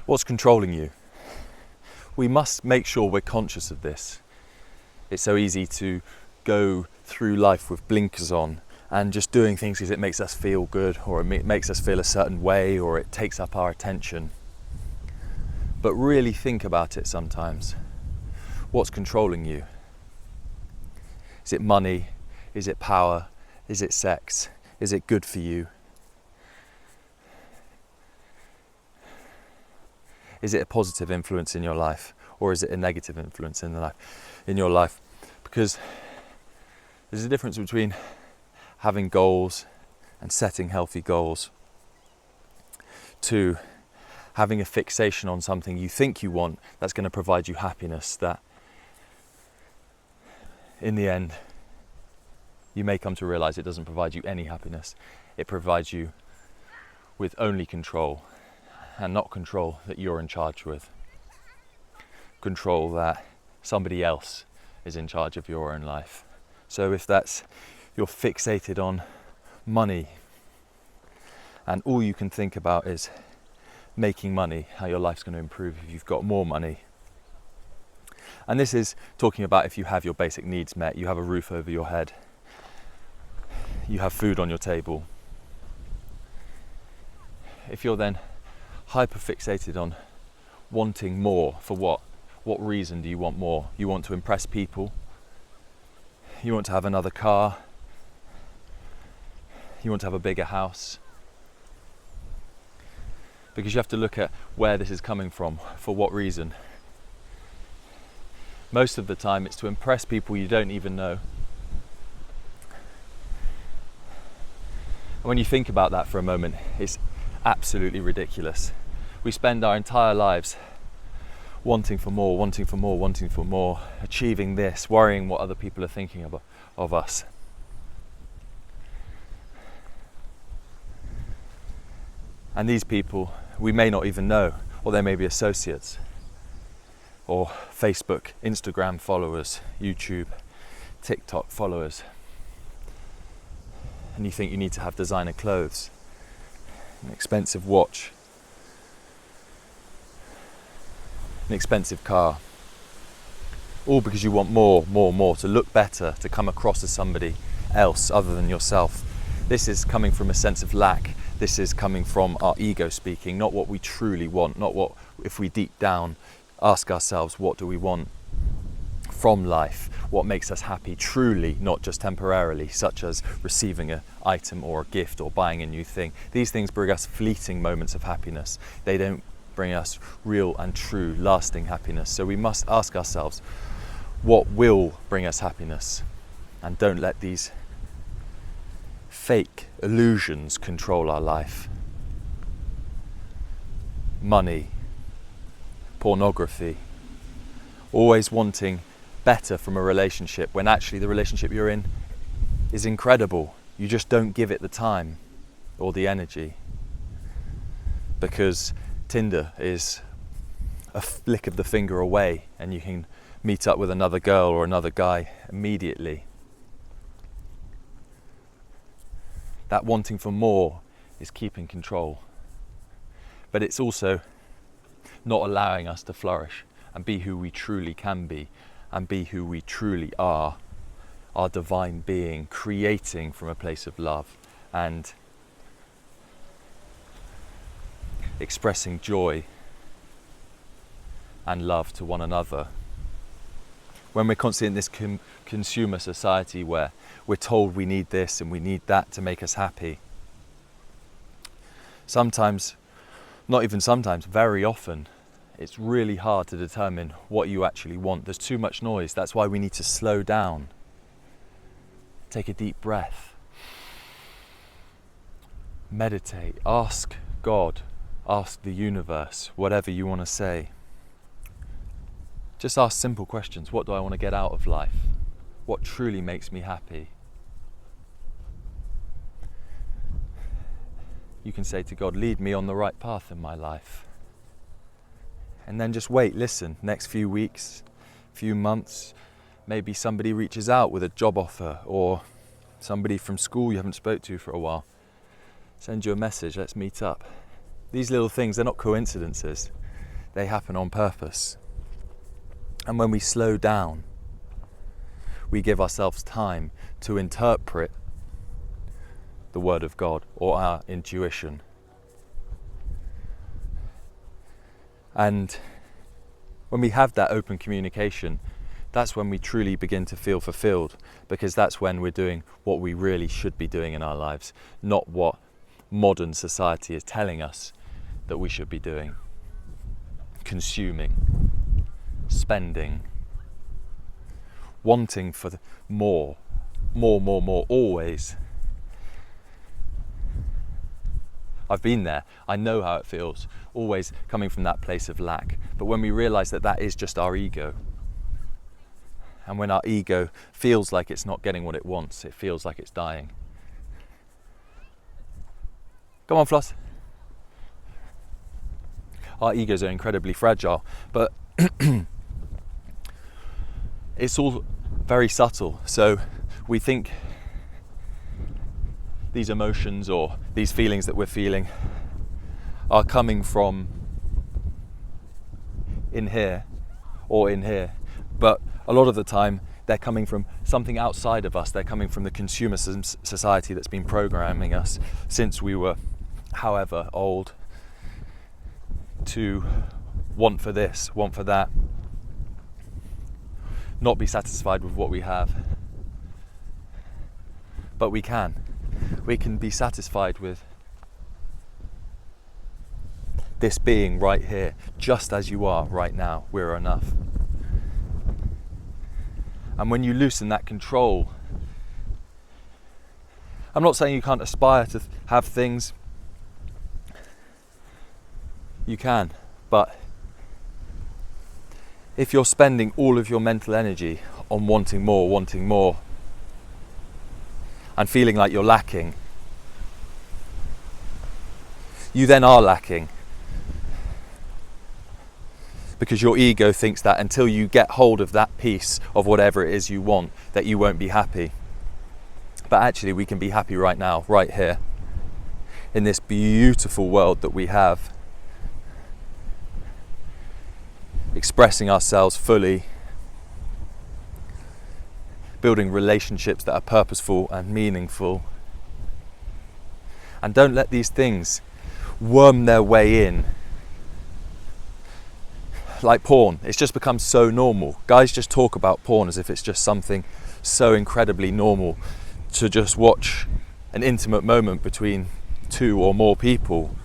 What's controlling you? We must make sure we're conscious of this. It's so easy to go through life with blinkers on and just doing things because it makes us feel good, or it makes us feel a certain way, or it takes up our attention. But really think about it sometimes. What's controlling you? Is it money? Is it power? Is it sex? Is it good for you? Is it a positive influence in your life, or is it a negative influence in your life? Because there's a difference between having goals and setting healthy goals to having a fixation on something you think you want that's going to provide you happiness, that in the end you may come to realize it doesn't provide you any happiness. It provides you with only control, and not control that you're in charge with. Control that somebody else is in charge of your own life. So if you're fixated on money and all you can think about is making money, how your life's going to improve if you've got more money. And this is talking about if you have your basic needs met, you have a roof over your head, you have food on your table. If you're then hyper fixated on wanting more, for what? What reason do you want more? You want to impress people? You want to have another car? You want to have a bigger house? Because you have to look at where this is coming from, for what reason. Most of the time it's to impress people you don't even know. And when you think about that for a moment, it's absolutely ridiculous. We spend our entire lives wanting for more, wanting for more, wanting for more, achieving this, worrying what other people are thinking of us. And these people we may not even know, or they may be associates, or Facebook, Instagram followers, YouTube, TikTok followers. And you think you need to have designer clothes, an expensive watch, an expensive car, all because you want more, to look better, to come across as somebody else other than yourself. This is coming from a sense of lack. This is coming from our ego speaking, not what we truly want, not what, if we deep down ask ourselves, what do we want from life? What makes us happy truly, not just temporarily, such as receiving an item or a gift or buying a new thing. These things bring us fleeting moments of happiness. They don't bring us real and true, lasting happiness. So we must ask ourselves, what will bring us happiness? And don't let these fake illusions control our life. Money, pornography, always wanting better from a relationship when actually the relationship you're in is incredible. You just don't give it the time or the energy, because Tinder is a flick of the finger away and you can meet up with another girl or another guy immediately. That wanting for more is keeping control, but it's also not allowing us to flourish and be who we truly can be and be who we truly are, our divine being, creating from a place of love and expressing joy and love to one another. When we're constantly in this consumer society where we're told we need this and we need that to make us happy, sometimes, not even sometimes, very often, it's really hard to determine what you actually want. There's too much noise. That's why we need to slow down. Take a deep breath. Meditate. Ask God. Ask the universe. Whatever you want to say. Just ask simple questions. What do I want to get out of life? What truly makes me happy? You can say to God, lead me on the right path in my life. And then just wait, listen. Next few weeks, few months, maybe somebody reaches out with a job offer, or somebody from school you haven't spoke to for a while. Send you a message, let's meet up. These little things, they're not coincidences. they happen on purpose. And when we slow down, we give ourselves time to interpret the Word of God or our intuition. And when we have that open communication, that's when we truly begin to feel fulfilled, because that's when we're doing what we really should be doing in our lives, not what modern society is telling us that we should be doing. Consuming, spending, wanting for more, always. I've been there, I know how it feels, always coming from that place of lack. But when we realise that that is just our ego, and when our ego feels like it's not getting what it wants, it feels like it's dying. Come on, Floss. Our egos are incredibly fragile, but it's all very subtle. So we think these emotions or these feelings that we're feeling are coming from in here or in here, but a lot of the time they're coming from something outside of us. They're coming from the consumer society that's been programming us since we were however old to want for this, want for that, not be satisfied with what we have. But we can be satisfied with this being right here, just as you are right now. We're enough. And when you loosen that control, I'm not saying you can't aspire to have things. You can, but if you're spending all of your mental energy on wanting more, and feeling like you're lacking, you then are lacking. Because your ego thinks that until you get hold of that piece of whatever it is you want, that you won't be happy. But actually we can be happy right now, right here, in this beautiful world that we have, expressing ourselves fully, building relationships that are purposeful and meaningful. And don't let these things worm their way in. Like porn, it's just become so normal. Guys just talk about porn as if it's just something so incredibly normal to just watch an intimate moment between two or more people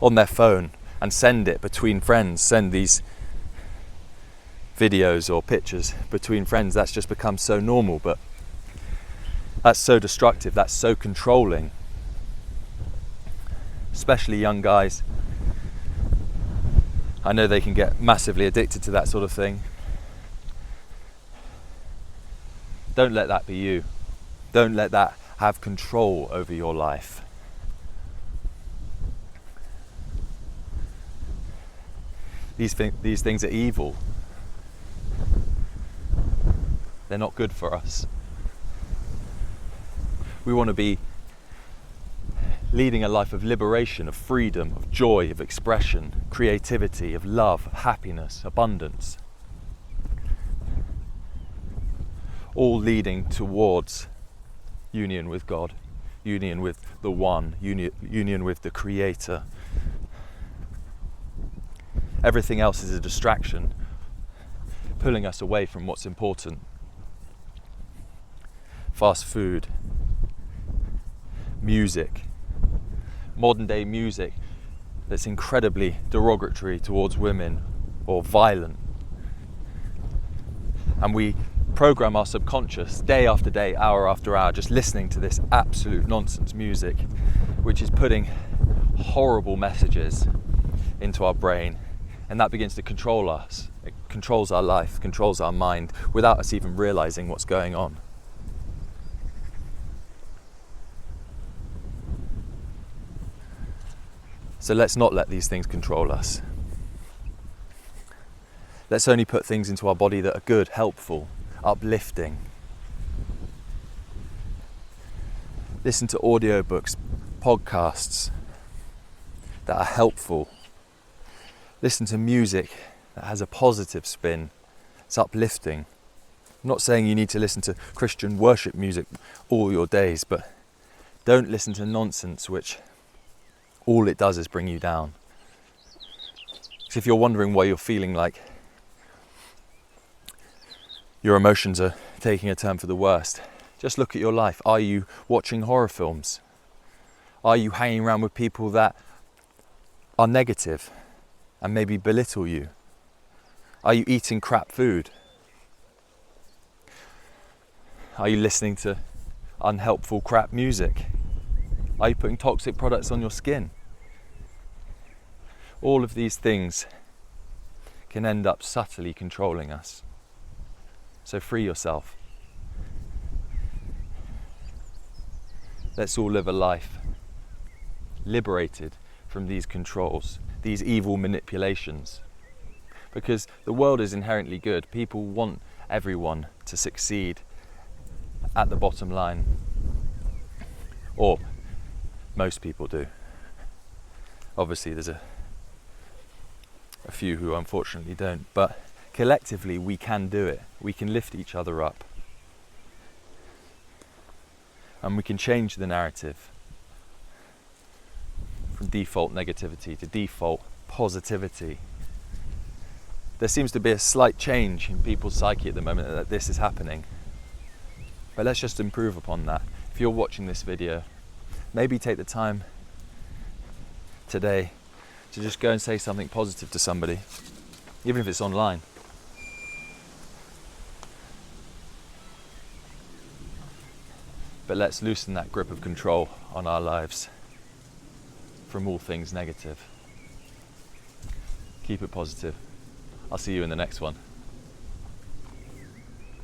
on their phone and send it between friends, send these videos or pictures between friends. That's just become so normal, but that's so destructive, that's so controlling, especially young guys. I know they can get massively addicted to that sort of thing. Don't let that be you. Don't let that have control over your life. These things are evil. They're not good for us. We want to be leading a life of liberation, of freedom, of joy, of expression, creativity, of love, of happiness, abundance. All leading towards union with God, union with the One, union with the Creator. Everything else is a distraction, pulling us away from what's important. Fast food, music, modern day music that's incredibly derogatory towards women or violent. And we program our subconscious day after day, hour after hour, just listening to this absolute nonsense music, which is putting horrible messages into our brain, and that begins to control us. It controls our life, controls our mind, without us even realizing what's going on. So let's not let these things control us. Let's only put things into our body that are good, helpful, uplifting. Listen to audiobooks, podcasts that are helpful. Listen to music that has a positive spin. It's uplifting. I'm not saying you need to listen to Christian worship music all your days, but don't listen to nonsense which all it does is bring you down. Because if you're wondering why you're feeling like your emotions are taking a turn for the worst, just look at your life. Are you watching horror films? Are you hanging around with people that are negative and maybe belittle you? Are you eating crap food? Are you listening to unhelpful crap music? Are you putting toxic products on your skin? All of these things can end up subtly controlling us. So free yourself. Let's all live a life liberated from these controls, these evil manipulations. Because the world is inherently good. People want everyone to succeed at the bottom line. Or most people do. Obviously there's a few who unfortunately don't, but collectively we can do it. We can lift each other up. And we can change the narrative from default negativity to default positivity. There seems to be a slight change in people's psyche at the moment that this is happening. But let's just improve upon that. If you're watching this video, maybe take the time today to just go and say something positive to somebody, even if it's online. But let's loosen that grip of control on our lives from all things negative. Keep it positive. I'll see you in the next one.